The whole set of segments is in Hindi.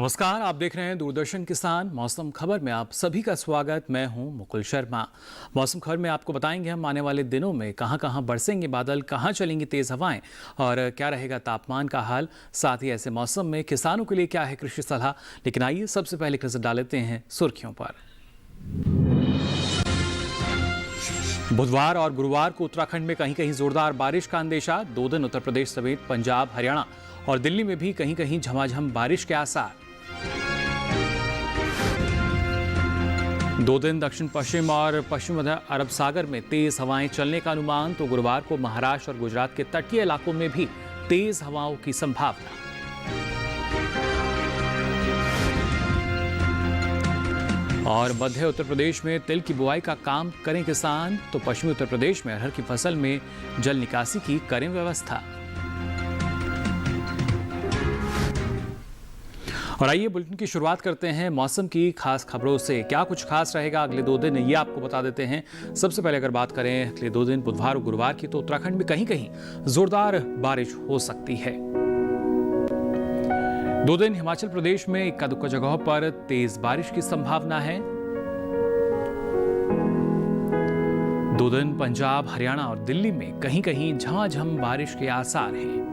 नमस्कार, आप देख रहे हैं दूरदर्शन किसान मौसम खबर में आप सभी का स्वागत। मैं हूं मुकुल शर्मा। मौसम खबर में आपको बताएंगे हम आने वाले दिनों में कहां बरसेंगे बादल, कहां चलेंगी तेज हवाएं और क्या रहेगा तापमान का हाल। साथ ही ऐसे मौसम में किसानों के लिए क्या है कृषि सलाह। लेकिन आइए सबसे पहले एक नजर डाल लेते हैं सुर्खियों पर। बुधवार और गुरुवार को उत्तराखंड में कहीं कहीं जोरदार बारिश का अंदेशा। 2 दिन उत्तर प्रदेश समेत पंजाब, हरियाणा और दिल्ली में भी कहीं कहीं झमाझम बारिश के आसार। 2 दिन दक्षिण पश्चिम और पश्चिम मध्य अरब सागर में तेज हवाएं चलने का अनुमान। तो गुरुवार को महाराष्ट्र और गुजरात के तटीय इलाकों में भी तेज हवाओं की संभावना। और मध्य उत्तर प्रदेश में तिल की बुआई का काम करें किसान। तो पश्चिमी उत्तर प्रदेश में अरहर की फसल में जल निकासी की करें व्यवस्था। और आइए बुलेटिन की शुरुआत करते हैं मौसम की खास खबरों से। क्या कुछ खास रहेगा अगले 2 दिन, ये आपको बता देते हैं। सबसे पहले अगर बात करें अगले 2 दिन बुधवार और गुरुवार की, तो उत्तराखंड में कहीं कहीं जोरदार बारिश हो सकती है। 2 दिन हिमाचल प्रदेश में इक्का दुक्का जगहों पर तेज बारिश की संभावना है। 2 दिन पंजाब, हरियाणा और दिल्ली में कहीं कहीं झमाझम बारिश के आसार हैं।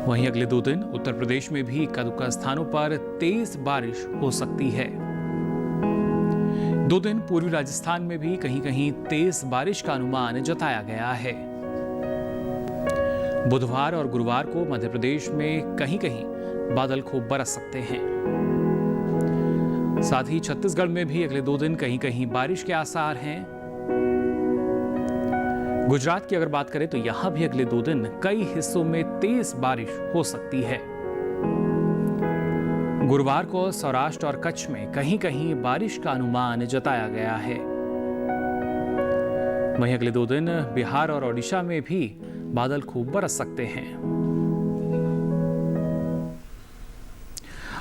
वहीं अगले 2 दिन उत्तर प्रदेश में भी इक्का दुक्का स्थानों पर तेज बारिश हो सकती है। 2 दिन पूर्वी राजस्थान में भी कहीं कहीं तेज बारिश का अनुमान जताया गया है। बुधवार और गुरुवार को मध्य प्रदेश में कहीं कहीं बादल खूब बरस सकते हैं। साथ ही छत्तीसगढ़ में भी अगले 2 दिन कहीं कहीं बारिश के आसार हैं। गुजरात की अगर बात करें तो यहां भी अगले 2 दिन कई हिस्सों में तेज बारिश हो सकती है। गुरुवार को सौराष्ट्र और कच्छ में कहीं कहीं बारिश का अनुमान जताया गया है। वहीं अगले 2 दिन बिहार और ओडिशा में भी बादल खूब बरस सकते हैं।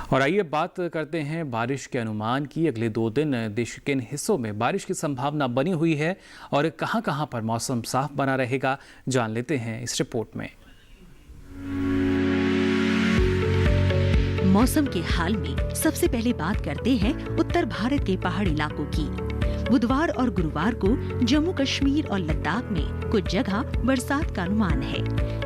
और आइए बात करते हैं बारिश के अनुमान की। अगले 2 दिन देश के किन हिस्सों में बारिश की संभावना बनी हुई है और कहां पर मौसम साफ बना रहेगा, जान लेते हैं इस रिपोर्ट में। मौसम के हाल में सबसे पहले बात करते हैं उत्तर भारत के पहाड़ी इलाकों की। बुधवार और गुरुवार को जम्मू कश्मीर और लद्दाख में कुछ जगह बरसात का अनुमान है,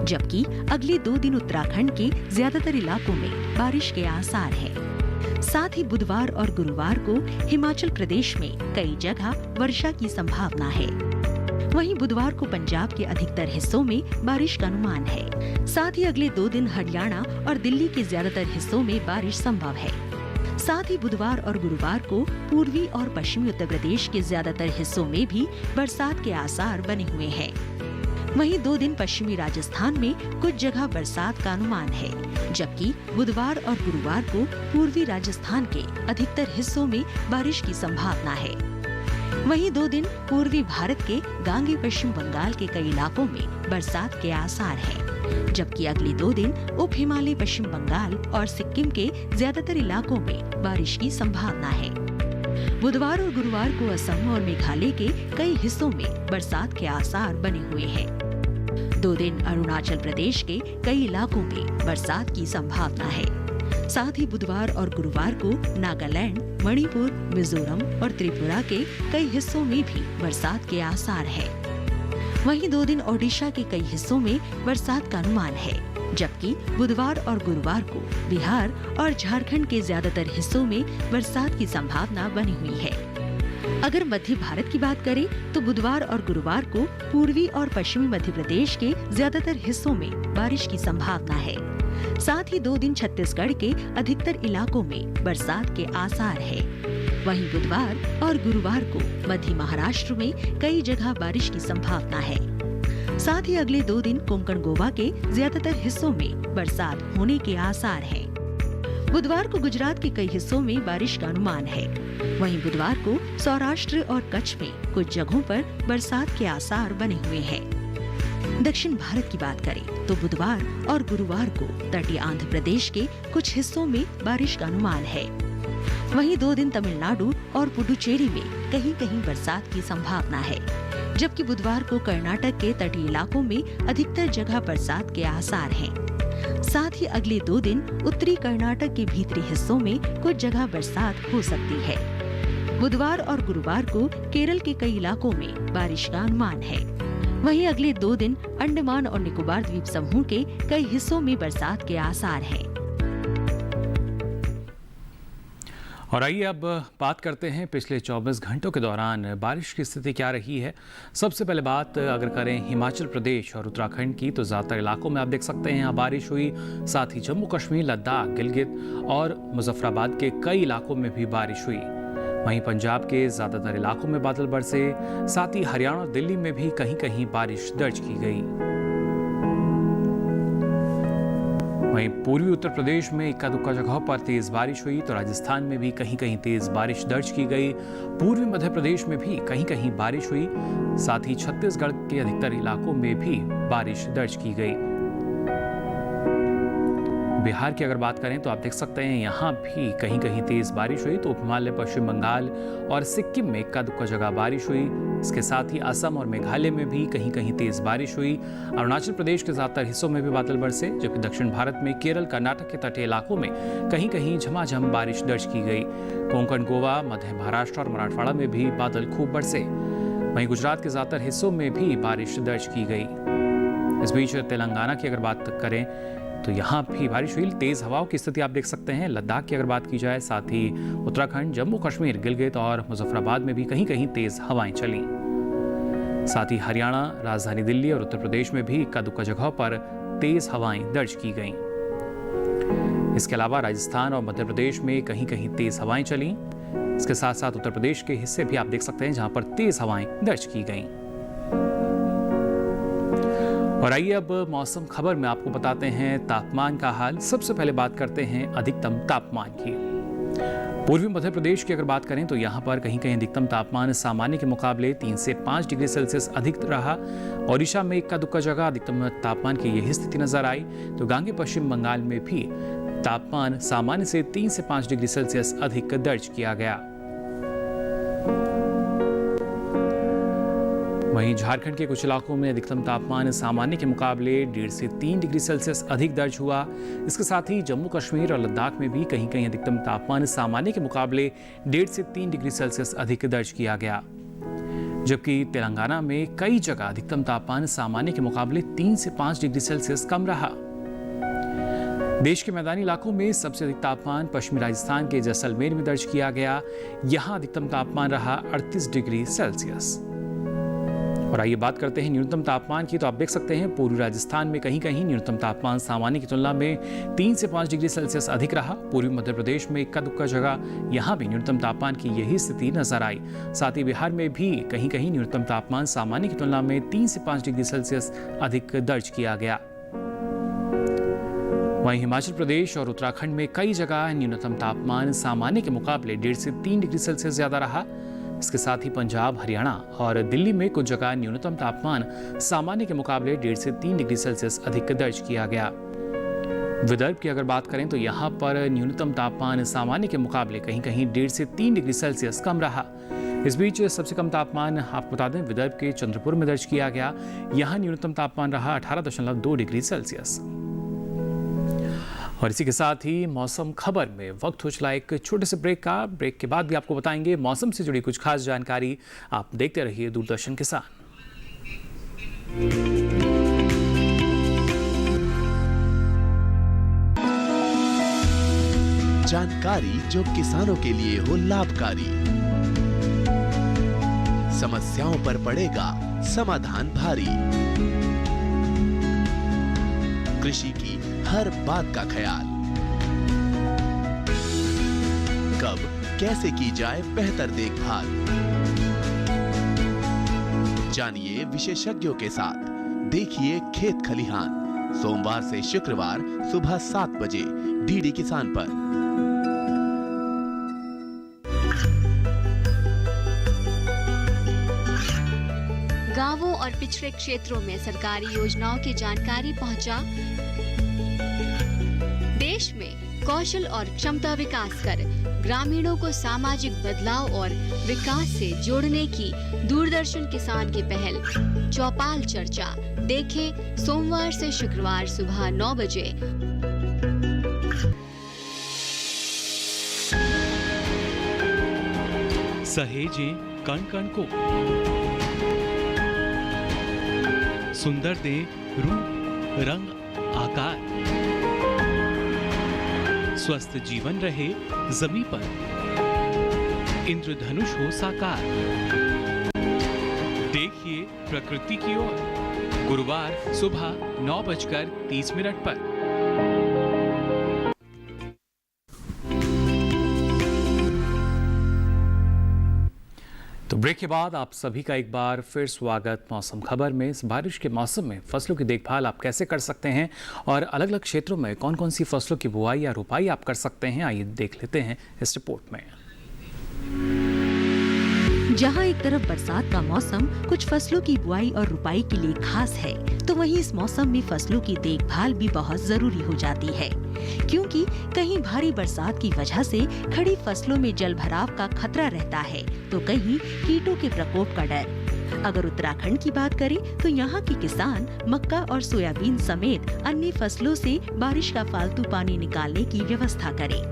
जबकि अगले 2 दिन उत्तराखंड के ज्यादातर इलाकों में बारिश के आसार हैं। साथ ही बुधवार और गुरुवार को हिमाचल प्रदेश में कई जगह वर्षा की संभावना है। वहीं बुधवार को पंजाब के अधिकतर हिस्सों में बारिश का अनुमान है। साथ ही अगले 2 दिन हरियाणा और दिल्ली के ज्यादातर हिस्सों में बारिश संभव है। साथ ही बुधवार और गुरुवार को पूर्वी और पश्चिमी उत्तर प्रदेश के ज्यादातर हिस्सों में भी बरसात के आसार बने हुए हैं। वहीं 2 दिन पश्चिमी राजस्थान में कुछ जगह बरसात का अनुमान है, जबकि बुधवार और गुरुवार को पूर्वी राजस्थान के अधिकतर हिस्सों में बारिश की संभावना है। वहीं 2 दिन पूर्वी भारत के गांगे पश्चिम बंगाल के कई इलाकों में बरसात के आसार हैं, जबकि अगले 2 दिन उप हिमालय पश्चिम बंगाल और सिक्किम के ज्यादातर इलाकों में बारिश की संभावना है। बुधवार और गुरुवार को असम और मेघालय के कई हिस्सों में बरसात के आसार बने हुए हैं। 2 दिन अरुणाचल प्रदेश के कई इलाकों में बरसात की संभावना है। साथ ही बुधवार और गुरुवार को नागालैंड, मणिपुर, मिजोरम और त्रिपुरा के कई हिस्सों में भी बरसात के आसार है। वहीं 2 दिन ओडिशा के कई हिस्सों में बरसात का अनुमान है, जबकि बुधवार और गुरुवार को बिहार और झारखंड के ज्यादातर हिस्सों में बरसात की संभावना बनी हुई है। अगर मध्य भारत की बात करें तो बुधवार और गुरुवार को पूर्वी और पश्चिमी मध्य प्रदेश के ज्यादातर हिस्सों में बारिश की संभावना है। साथ ही 2 दिन छत्तीसगढ़ के अधिकतर इलाकों में बरसात के आसार है। वहीं बुधवार और गुरुवार को मध्य महाराष्ट्र में कई जगह बारिश की संभावना है। साथ ही अगले 2 दिन कोंकण गोवा के ज्यादातर हिस्सों में बरसात होने के आसार हैं। बुधवार को गुजरात के कई हिस्सों में बारिश का अनुमान है। वहीं बुधवार को सौराष्ट्र और कच्छ में कुछ जगहों पर बरसात के आसार बने हुए हैं। दक्षिण भारत की बात करें तो बुधवार और गुरुवार को तटीय आंध्र प्रदेश के कुछ हिस्सों में बारिश का अनुमान है। वहीं 2 दिन तमिलनाडु और पुडुचेरी में कहीं कहीं बरसात की संभावना है, जबकि बुधवार को कर्नाटक के तटीय इलाकों में अधिकतर जगह बरसात के आसार हैं। साथ ही अगले 2 दिन उत्तरी कर्नाटक के भीतरी हिस्सों में कुछ जगह बरसात हो सकती है। बुधवार और गुरुवार को केरल के कई इलाकों में बारिश का अनुमान है। वहीं अगले 2 दिन अंडमान और निकोबार द्वीप समूह के कई हिस्सों में बरसात के आसार हैं। और आइए अब बात करते हैं पिछले 24 घंटों के दौरान बारिश की स्थिति क्या रही है। सबसे पहले बात अगर करें हिमाचल प्रदेश और उत्तराखंड की, तो ज़्यादातर इलाकों में आप देख सकते हैं यहाँ बारिश हुई। साथ ही जम्मू कश्मीर, लद्दाख, गिलगित और मुजफ्फराबाद के कई इलाकों में भी बारिश हुई। वहीं पंजाब के ज़्यादातर इलाकों में बादल बरसे। साथ ही हरियाणा और दिल्ली में भी कहीं कहीं बारिश दर्ज की गई। वहीं पूर्वी उत्तर प्रदेश में इक्का दुक्का जगहों पर तेज बारिश हुई, तो राजस्थान में भी कहीं कहीं तेज बारिश दर्ज की गई। पूर्वी मध्य प्रदेश में भी कहीं कहीं बारिश हुई। साथ ही छत्तीसगढ़ के अधिकतर इलाकों में भी बारिश दर्ज की गई। बिहार की अगर बात करें तो आप देख सकते हैं यहाँ भी कहीं कहीं तेज बारिश हुई। तो हिमालय, पश्चिम बंगाल और सिक्किम में इक्का दुक्का जगह बारिश हुई। इसके साथ ही असम और मेघालय में भी कहीं कहीं तेज बारिश हुई। अरुणाचल प्रदेश के ज्यादातर हिस्सों में भी बादल बरसे, जबकि दक्षिण भारत में केरल, कर्नाटक के तटीय इलाकों में कहीं कहीं झमाझम बारिश दर्ज की गई। कोंकण, गोवा, मध्य महाराष्ट्र और मराठवाड़ा में भी बादल खूब बरसे। वहीं गुजरात के ज्यादातर हिस्सों में भी बारिश दर्ज की गई। इस बीच तेलंगाना की अगर बात करें तो यहाँ भी बारिश हुई। तेज हवाओं की स्थिति आप देख सकते हैं। लद्दाख की अगर बात की जाए, साथ ही उत्तराखंड, जम्मू कश्मीर, गिलगित और मुजफ्फराबाद में भी कहीं कहीं तेज हवाएं चली। साथ ही हरियाणा, राजधानी दिल्ली और उत्तर प्रदेश में भी इक्का दुक्का जगहों पर तेज हवाएं दर्ज की गईं। इसके अलावा राजस्थान और मध्य प्रदेश में कहीं कहीं तेज हवाएं चली। इसके साथ साथ उत्तर प्रदेश के हिस्से भी आप देख सकते हैं जहां पर तेज हवाएं दर्ज की गईं। और आइए अब मौसम खबर में आपको बताते हैं तापमान का हाल। सबसे पहले बात करते हैं अधिकतम तापमान की। पूर्वी मध्य प्रदेश की अगर बात करें तो यहाँ पर कहीं कहीं अधिकतम तापमान सामान्य के मुकाबले 3 से 5 डिग्री सेल्सियस अधिक रहा। ओडिशा में इक्का दुक्का जगह अधिकतम तापमान की यही स्थिति नजर आई। तो गांगे पश्चिम बंगाल में भी तापमान सामान्य से 3 से 5 डिग्री सेल्सियस अधिक दर्ज किया गया। वहीं झारखंड के कुछ इलाकों में अधिकतम तापमान सामान्य के मुकाबले 1.5 से 3 डिग्री सेल्सियस अधिक दर्ज हुआ। इसके साथ ही जम्मू कश्मीर और लद्दाख में भी कहीं कहीं अधिकतम तापमान सामान्य के मुकाबले 1.5 से 3 डिग्री सेल्सियस अधिक दर्ज किया गया। जबकि तेलंगाना में कई जगह अधिकतम तापमान सामान्य के मुकाबले 3 से 5 डिग्री सेल्सियस कम रहा। देश के मैदानी इलाकों में सबसे अधिक तापमान पश्चिमी राजस्थान के जैसलमेर में दर्ज किया गया। यहां अधिकतम तापमान रहा 38 डिग्री सेल्सियस। और आइए बात करते हैं न्यूनतम तापमान की। तो आप देख सकते हैं पूर्वी राजस्थान में कहीं कहीं न्यूनतम तापमान सामान्य की तुलना में 3 से 5 डिग्री सेल्सियस अधिक रहा। पूर्वी मध्य प्रदेश में इक्का दुक्का जगह यहाँ भी न्यूनतम तापमान की यही स्थिति नजर आई। साथ ही बिहार में भी कहीं कहीं न्यूनतम तापमान सामान्य की तुलना में 3 से 5 डिग्री सेल्सियस अधिक दर्ज किया गया। वहीं हिमाचल प्रदेश और उत्तराखंड में कई जगह न्यूनतम तापमान सामान्य के मुकाबले 1.5 से 3 डिग्री सेल्सियस ज्यादा रहा। इसके साथ ही पंजाब, हरियाणा और दिल्ली में कुछ जगह न्यूनतम तापमान सामान्य के मुकाबले 1.5 से 3 डिग्री सेल्सियस अधिक दर्ज किया गया। विदर्भ की अगर बात करें तो यहाँ पर न्यूनतम तापमान सामान्य के मुकाबले कहीं कहीं 1.5 से 3 डिग्री सेल्सियस कम रहा। इस बीच सबसे कम तापमान आपको बता दें विदर्भ के चंद्रपुर में दर्ज किया गया। यहाँ न्यूनतम तापमान रहा 18.2 डिग्री सेल्सियस। और इसी के साथ ही मौसम खबर में वक्त हो चला एक छोटे से ब्रेक का। ब्रेक के बाद भी आपको बताएंगे मौसम से जुड़ी कुछ खास जानकारी। आप देखते रहिए दूरदर्शन किसान। जानकारी जो किसानों के लिए हो लाभकारी, समस्याओं पर पड़ेगा समाधान भारी, कृषि की हर बात का ख्याल, कब कैसे की जाए बेहतर देखभाल, जानिए विशेषज्ञों के साथ, देखिए खेत खलिहान, सोमवार से शुक्रवार सुबह 7 बजे डीडी किसान पर। गांवों और पिछड़े क्षेत्रों में सरकारी योजनाओं की जानकारी पहुंचा। देश में कौशल और क्षमता विकास कर ग्रामीणों को सामाजिक बदलाव और विकास से जोड़ने की दूरदर्शन किसान की पहल चौपाल चर्चा देखें सोमवार से शुक्रवार सुबह 9 बजे। सहेजें कण कण को, सुंदर दे रूप रंग आकार, स्वस्थ जीवन रहे जमी पर, इंद्रधनुष हो साकार। देखिए प्रकृति की ओर गुरुवार सुबह 9:30 पर। तो ब्रेक के बाद आप सभी का एक बार फिर स्वागत मौसम खबर में। इस बारिश के मौसम में फसलों की देखभाल आप कैसे कर सकते हैं और अलग अलग क्षेत्रों में कौन कौन सी फसलों की बुआई या रोपाई आप कर सकते हैं, आइए देख लेते हैं इस रिपोर्ट में। जहां एक तरफ बरसात का मौसम कुछ फसलों की बुआई और रुपाई के लिए खास है, तो वहीं इस मौसम में फसलों की देखभाल भी बहुत जरूरी हो जाती है, क्योंकि कहीं भारी बरसात की वजह से खड़ी फसलों में जलभराव का खतरा रहता है, तो कहीं कीटों के प्रकोप का डर। अगर उत्तराखंड की बात करें तो यहाँ के किसान मक्का और सोयाबीन समेत अन्य फसलों से बारिश का फालतू पानी निकालने की व्यवस्था करें।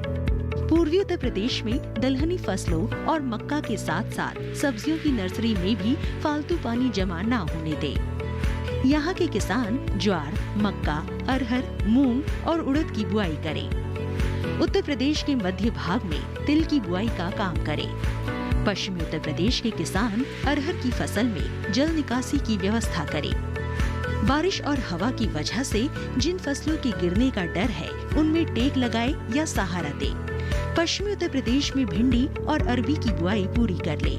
पूर्वी उत्तर प्रदेश में दलहनी फसलों और मक्का के साथ साथ सब्जियों की नर्सरी में भी फालतू पानी जमा न होने दें। यहाँ के किसान ज्वार, मक्का, अरहर, मूंग और उड़द की बुआई करें। उत्तर प्रदेश के मध्य भाग में तिल की बुआई का काम करें। पश्चिमी उत्तर प्रदेश के किसान अरहर की फसल में जल निकासी की व्यवस्था करें। बारिश और हवा की वजह से जिन फसलों के गिरने का डर है, उनमें टेक लगाए या सहारा दे। पश्चिमी उत्तर प्रदेश में भिंडी और अरबी की बुआई पूरी कर ले।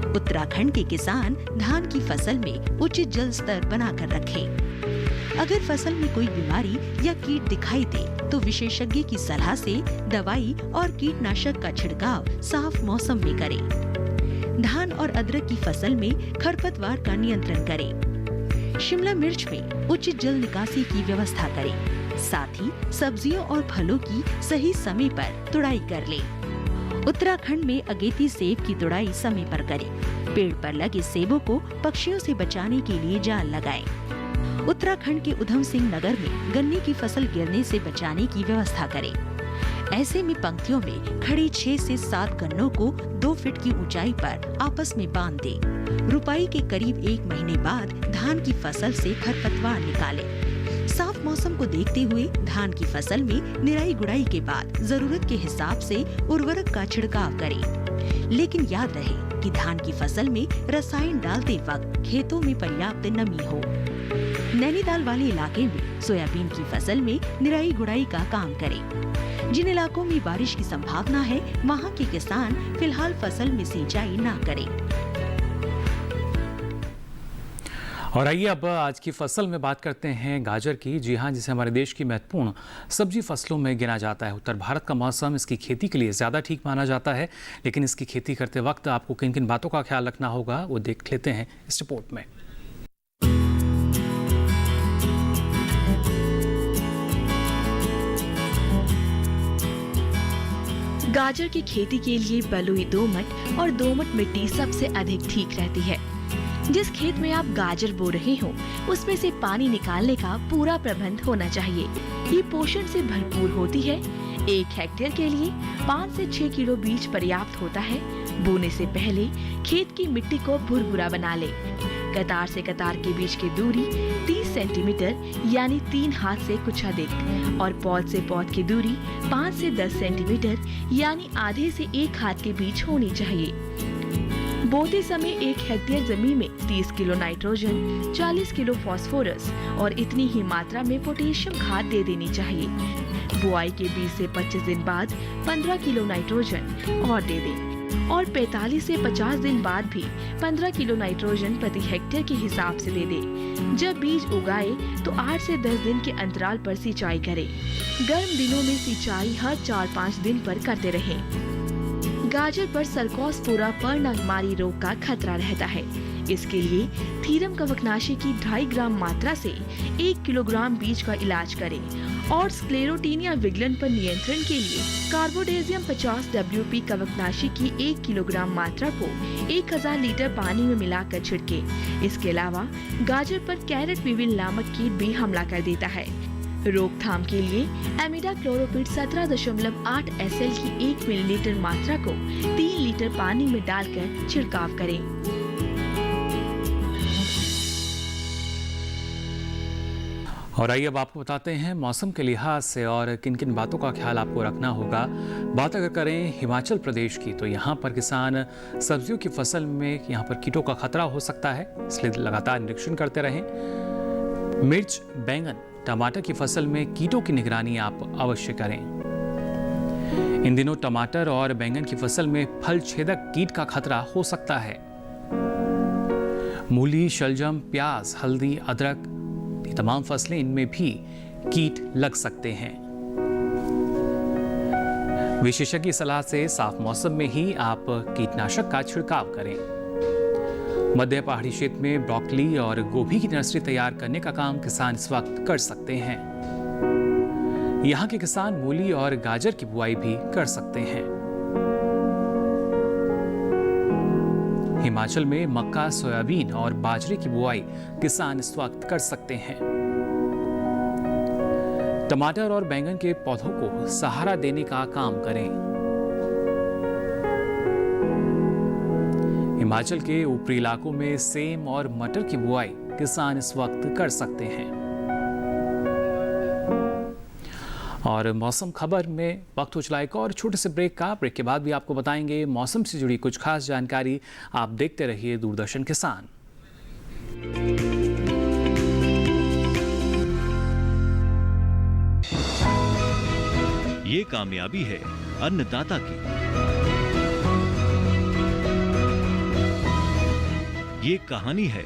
उत्तराखंड के किसान धान की फसल में उचित जल स्तर बनाकर रखें। अगर फसल में कोई बीमारी या कीट दिखाई दे, तो विशेषज्ञ की सलाह से दवाई और कीटनाशक का छिड़काव साफ मौसम में करें। धान और अदरक की फसल में खरपतवार का नियंत्रण करें। शिमला मिर्च में उचित जल निकासी की व्यवस्था करें। साथ ही सब्जियों और फलों की सही समय पर तुड़ाई कर लें। उत्तराखंड में अगेती सेब की तुड़ाई समय पर करें। पेड़ पर लगे सेबों को पक्षियों से बचाने के लिए जाल लगाएं। उत्तराखंड के उधम सिंह नगर में गन्ने की फसल गिरने से बचाने की व्यवस्था करें। ऐसे में पंक्तियों में खड़े 6 से 7 गन्नों को 2 फीट की ऊंचाई पर आपस में बांध दें। रुपाई के करीब 1 महीने बाद धान की फसल से खरपतवार निकालें। साफ मौसम को देखते हुए धान की फसल में निराई गुड़ाई के बाद जरूरत के हिसाब से उर्वरक का छिड़काव करें। लेकिन याद रहे कि धान की फसल में रसायन डालते वक्त खेतों में पर्याप्त नमी हो। नैनीताल वाले इलाके में सोयाबीन की फसल में निराई गुड़ाई का काम करें। जिन इलाकों में बारिश की संभावना है, वहां के किसान फिलहाल फसल में सिंचाई न करें। और आइए अब आज की फसल में बात करते हैं गाजर की। जी हाँ, जिसे हमारे देश की महत्वपूर्ण सब्जी फसलों में गिना जाता है। उत्तर भारत का मौसम इसकी खेती के लिए ज़्यादा ठीक माना जाता है, लेकिन इसकी खेती करते वक्त आपको किन किन बातों का ख्याल रखना होगा, वो देख लेते हैं इस रिपोर्ट में। गाजर की खेती के लिए बलुई दोमट और दोमट मिट्टी सबसे अधिक ठीक रहती है। जिस खेत में आप गाजर बो रहे हो, उसमें से पानी निकालने का पूरा प्रबंध होना चाहिए। ये पोषण से भरपूर होती है। 1 हेक्टेयर के लिए 5 से 6 किलो बीज पर्याप्त होता है। बोने से पहले खेत की मिट्टी को भुरभुरा बना ले। कतार से कतार के बीच की दूरी 30 सेंटीमीटर यानी 3 हाथ से कुछ अधिक, और पौध से पौध की दूरी 5 से 10 सेंटीमीटर यानी आधे से 1 हाथ के बीच होनी चाहिए। बोते समय 1 हेक्टेयर जमीन में 30 किलो नाइट्रोजन, 40 किलो फास्फोरस और इतनी ही मात्रा में पोटेशियम खाद दे देनी चाहिए। बुआई के 20 से 25 दिन बाद 15 किलो नाइट्रोजन और दे दें, और 45 से 50 दिन बाद भी 15 किलो नाइट्रोजन प्रति हेक्टेयर के हिसाब से दे दें। जब बीज उगाए तो 8 से 10 दिन के अंतराल पर सिंचाई करें। गर्म दिनों में सिंचाई हर 4-5 दिन पर करते रहें। गाजर पर सर्कोस्पोरा पर्णकुमारी रोग का खतरा रहता है। इसके लिए थीरम कवकनाशी की 2.5 ग्राम मात्रा से 1 किलोग्राम बीज का इलाज करें और स्क्लेरोटीनिया विगलन पर नियंत्रण के लिए कार्बोडेजियम 50 WP कवकनाशी की 1 किलोग्राम मात्रा को 1000 लीटर पानी में मिलाकर छिड़के। इसके अलावा गाजर पर कैरेट वीविल नामक कीट भी हमला कर देता है। रोकथाम के लिए एमिडाक्लोरोपिड 17.8 SL की 1 मिलीलीटर मात्रा को 3 लीटर पानी में डालकर छिड़काव करें। और आइए अब आपको बताते हैं मौसम के लिहाज से और किन किन बातों का ख्याल आपको रखना होगा। बात अगर करें हिमाचल प्रदेश की, तो यहाँ पर किसान सब्जियों की फसल में यहाँ पर कीटों का खतरा हो सकता है, इसलिए लगातार निरीक्षण करते रहें। मिर्च, बैंगन, टमाटर की फसल में कीटों की निगरानी आप अवश्य करें। इन दिनों टमाटर और बैंगन की फसल में फल छेदक कीट का खतरा हो सकता है। मूली, शलजम, प्याज, हल्दी, अदरक, ये तमाम फसलें, इनमें भी कीट लग सकते हैं। विशेषज्ञ सलाह से साफ मौसम में ही आप कीटनाशक का छिड़काव करें। मध्य पहाड़ी क्षेत्र में ब्रोकली और गोभी की नर्सरी तैयार करने का काम किसान इस वक्त कर सकते हैं। यहाँ के किसान मूली और गाजर की बुआई भी कर सकते हैं। हिमाचल में मक्का, सोयाबीन और बाजरे की बुआई किसान इस वक्त कर सकते हैं। टमाटर और बैंगन के पौधों को सहारा देने का काम करें। हिमाचल के ऊपरी इलाकों में सेम और मटर की बुआई किसान इस वक्त कर सकते हैं। और मौसम खबर में वक्त हो चला एक और छोटे से ब्रेक का। ब्रेक के बाद भी आपको बताएंगे मौसम से जुड़ी कुछ खास जानकारी। आप देखते रहिए दूरदर्शन किसान। ये कामयाबी है अन्नदाता की, ये कहानी है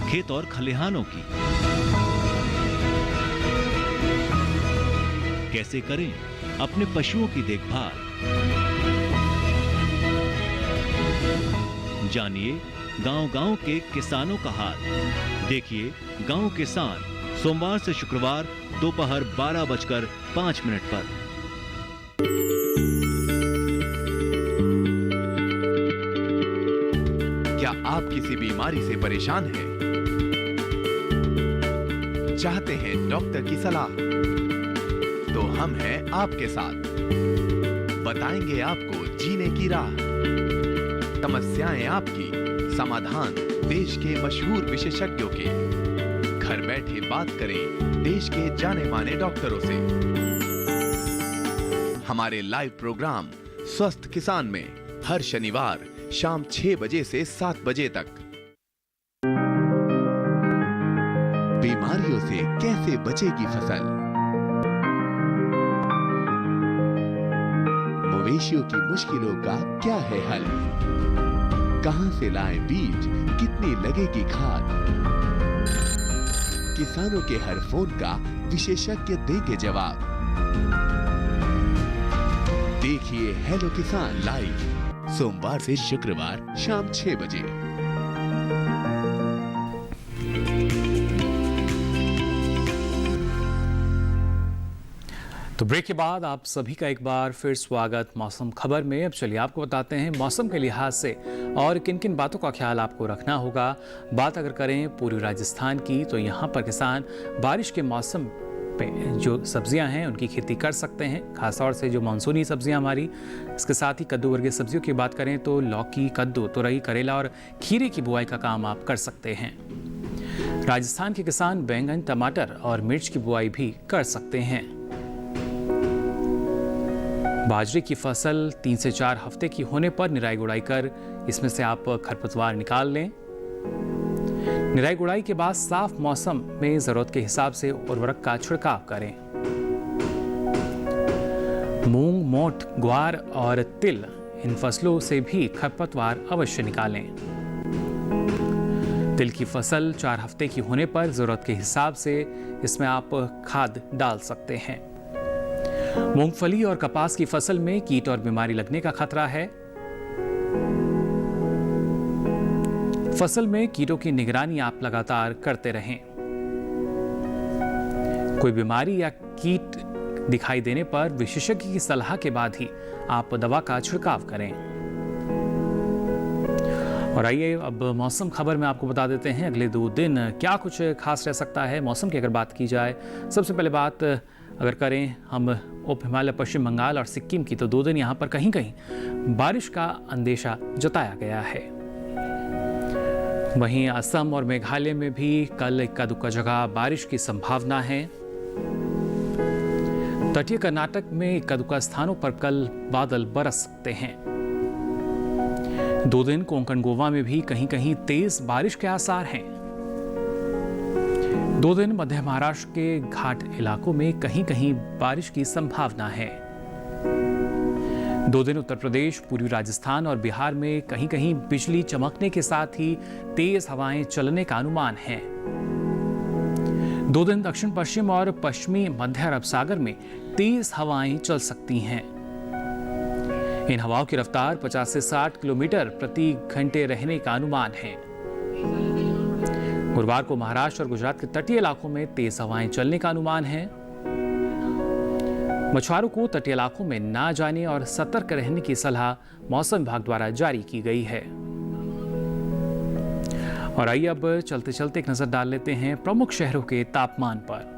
खेत और खलिहानों की। कैसे करें अपने पशुओं की देखभाल, जानिए गांव-गांव के किसानों का हाल। देखिए गांव किसान सोमवार से शुक्रवार दोपहर 12:05 पर। क्या आप किसी बीमारी से परेशान हैं? चाहते हैं डॉक्टर की सलाह? तो हम हैं आपके साथ, बताएंगे आपको जीने की राह। समस्याएं आपकी, समाधान देश के मशहूर विशेषज्ञों के। घर बैठे बात करें देश के जाने माने डॉक्टरों से। हमारे लाइव प्रोग्राम स्वस्थ किसान में हर शनिवार शाम 6 बजे से 7 बजे तक। बीमारियों से कैसे बचेगी फसल? मवेशियों की मुश्किलों का क्या है हल? कहां से लाएं बीज, कितनी लगेगी खाद? किसानों के हर फोन का विशेषज्ञ देंगे जवाब। देखिए हेलो किसान लाइव सोमवार से शुक्रवार शाम 6 बजे। तो ब्रेक के बाद आप सभी का एक बार फिर स्वागत मौसम खबर में। अब चलिए आपको बताते हैं मौसम के लिहाज से और किन किन बातों का ख्याल आपको रखना होगा। बात अगर करें पूर्वी राजस्थान की, तो यहाँ पर किसान बारिश के मौसम पे जो सब्जियां हैं उनकी खेती कर सकते हैं, खासतौर से जो मानसूनी सब्जियां हमारी। इसके साथ ही कद्दू वर्गीय सब्जियों की बात करें तो लौकी, कद्दू, तुरई, करेला और खीरे की बुआई का काम आप कर सकते हैं। राजस्थान के किसान बैंगन, टमाटर और मिर्च की बुआई भी कर सकते हैं। बाजरे की फसल 3 से 4 हफ्ते की होने पर निराई गुड़ाई कर इसमें से आप खरपतवार निकाल लें। निराई गुड़ाई के बाद साफ मौसम में जरूरत के हिसाब से उर्वरक का छिड़काव करें। मूंग, मोठ, ग्वार और तिल, इन फसलों से भी खरपतवार अवश्य निकालें। तिल की फसल 4 हफ्ते की होने पर जरूरत के हिसाब से इसमें आप खाद डाल सकते हैं। मूंगफली और कपास की फसल में कीट और बीमारी लगने का खतरा है। फसल में कीटों की निगरानी आप लगातार करते रहें। कोई बीमारी या कीट दिखाई देने पर विशेषज्ञ की सलाह के बाद ही आप दवा का छिड़काव करें। और आइए अब मौसम खबर में आपको बता देते हैं अगले 2 दिन क्या कुछ खास रह सकता है। मौसम की अगर बात की जाए, सबसे पहले बात अगर करें हम उप हिमालय, पश्चिम बंगाल और सिक्किम की, तो 2 दिन यहाँ पर कहीं कहीं बारिश का अंदेशा जताया गया है। वहीं असम और मेघालय में भी कल इक्का दुक्का जगह बारिश की संभावना है। तटीय कर्नाटक में इक्का दुक्का स्थानों पर कल बादल बरस सकते हैं। 2 दिन कोंकण गोवा में भी कहीं कहीं तेज बारिश के आसार हैं। 2 दिन मध्य महाराष्ट्र के घाट इलाकों में कहीं कहीं बारिश की संभावना है। 2 दिन उत्तर प्रदेश, पूर्वी राजस्थान और बिहार में कहीं कहीं बिजली चमकने के साथ ही तेज हवाएं चलने का अनुमान है। 2 दिन दक्षिण पश्चिम और पश्चिमी मध्य अरब सागर में तेज हवाएं चल सकती हैं। इन हवाओं की रफ्तार 50 से 60 किलोमीटर प्रति घंटे रहने का अनुमान है। गुरुवार को महाराष्ट्र और गुजरात के तटीय इलाकों में तेज हवाएं चलने का अनुमान है। मछुआरों को तटीय इलाकों में ना जाने और सतर्क रहने की सलाह मौसम विभाग द्वारा जारी की गई है। और आइए अब चलते चलते एक नजर डाल लेते हैं प्रमुख शहरों के तापमान पर।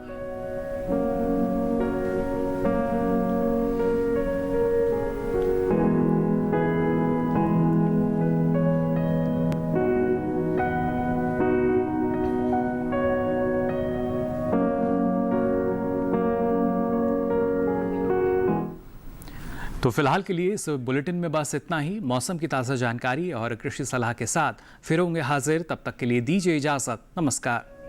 तो फिलहाल के लिए इस बुलेटिन में बस इतना ही। मौसम की ताज़ा जानकारी और कृषि सलाह के साथ फिर होंगे हाजिर। तब तक के लिए दीजिए इजाजत। नमस्कार।